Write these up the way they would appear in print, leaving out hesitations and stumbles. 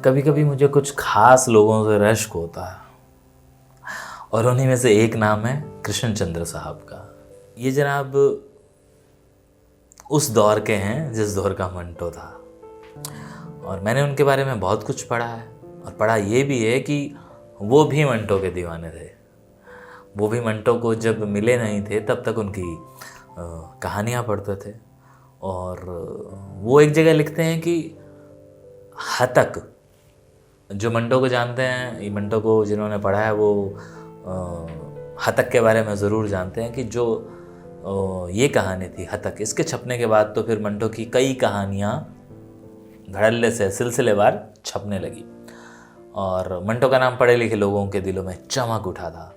कभी कभी मुझे कुछ खास लोगों से रश्क होता है और उन्हीं में से एक नाम है कृष्ण चंद्र साहब का। ये जनाब उस दौर के हैं जिस दौर का मंटो था और मैंने उनके बारे में बहुत कुछ पढ़ा है और पढ़ा ये भी है कि वो भी मंटो के दीवाने थे। वो भी मंटो को जब मिले नहीं थे तब तक उनकी कहानियाँ पढ़ते थे और वो एक जगह लिखते हैं कि हतक, जो मंटो को जानते हैं, ये मंटो को जिन्होंने पढ़ा है वो हतक के बारे में ज़रूर जानते हैं कि जो ये कहानी थी हतक, इसके छपने के बाद तो फिर मंटो की कई कहानियाँ धड़ल्ले से सिलसिलेवार छपने लगी और मंटो का नाम पढ़े लिखे लोगों के दिलों में चमक उठा था।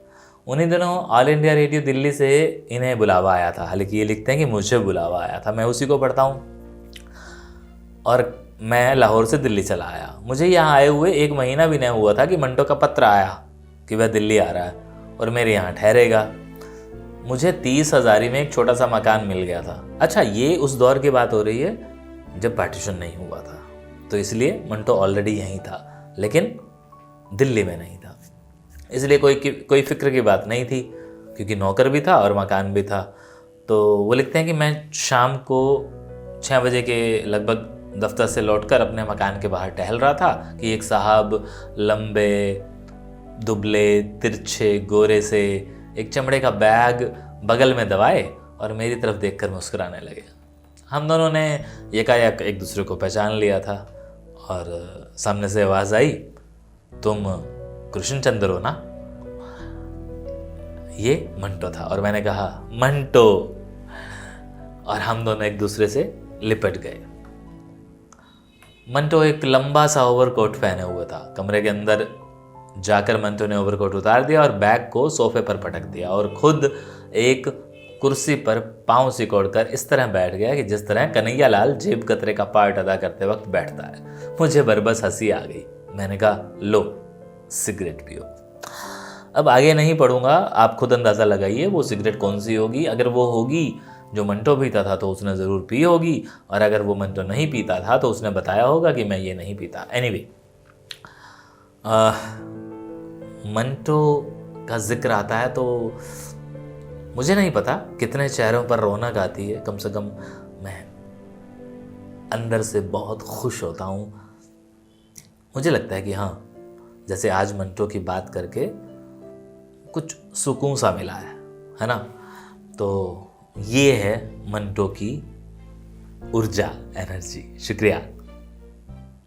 उन्हीं दिनों ऑल इंडिया रेडियो दिल्ली से इन्हें बुलावा आया था। हालांकि ये लिखते हैं कि मुझे बुलावा आया था, मैं उसी को पढ़ता हूँ। और मैं लाहौर से दिल्ली चला आया। मुझे यहाँ आए हुए 1 महीना भी नहीं हुआ था कि मंटो का पत्र आया कि वह दिल्ली आ रहा है और मेरे यहाँ ठहरेगा। मुझे 30 हज़ारी में एक छोटा सा मकान मिल गया था। अच्छा, ये उस दौर की बात हो रही है जब पार्टीशन नहीं हुआ था, तो इसलिए मंटो ऑलरेडी यहीं था लेकिन दिल्ली में नहीं था, इसलिए कोई फिक्र की बात नहीं थी क्योंकि नौकर भी था और मकान भी था। तो वो लिखते हैं कि मैं शाम को 6 बजे के लगभग दफ्तर से लौटकर अपने मकान के बाहर टहल रहा था कि एक साहब लंबे दुबले तिरछे गोरे से एक चमड़े का बैग बगल में दबाए और मेरी तरफ देखकर मुस्कुराने लगे। हम दोनों ने एकाएक एक दूसरे को पहचान लिया था और सामने से आवाज़ आई, तुम कृष्ण चंद्र हो ना? ये मंटो था और मैंने कहा मंटो, और हम दोनों एक दूसरे से लिपट गए। मंटो एक लंबा सा ओवरकोट पहने हुए था। कमरे के अंदर जाकर मंटो ने ओवरकोट उतार दिया और बैग को सोफे पर पटक दिया और खुद एक कुर्सी पर पांव सिकोड़कर इस तरह बैठ गया कि जिस तरह कन्हैया लाल जेब कतरे का पार्ट अदा करते वक्त बैठता है। मुझे बरबस हंसी आ गई। मैंने कहा लो सिगरेट पियो। अब आगे नहीं पढ़ूंगा, आप खुद अंदाज़ा लगाइए वो सिगरेट कौन सी होगी। अगर वो होगी जो मंटो पीता था तो उसने ज़रूर पी होगी, और अगर वो मंटो नहीं पीता था तो उसने बताया होगा कि मैं ये नहीं पीता। एनीवे, मंटो का जिक्र आता है तो मुझे नहीं पता कितने चेहरों पर रौनक आती है, कम से कम मैं अंदर से बहुत खुश होता हूँ। मुझे लगता है कि हाँ, जैसे आज मंटो की बात करके कुछ सुकून सा मिला है ना? तो ये है मंटो की ऊर्जा, एनर्जी। शुक्रिया।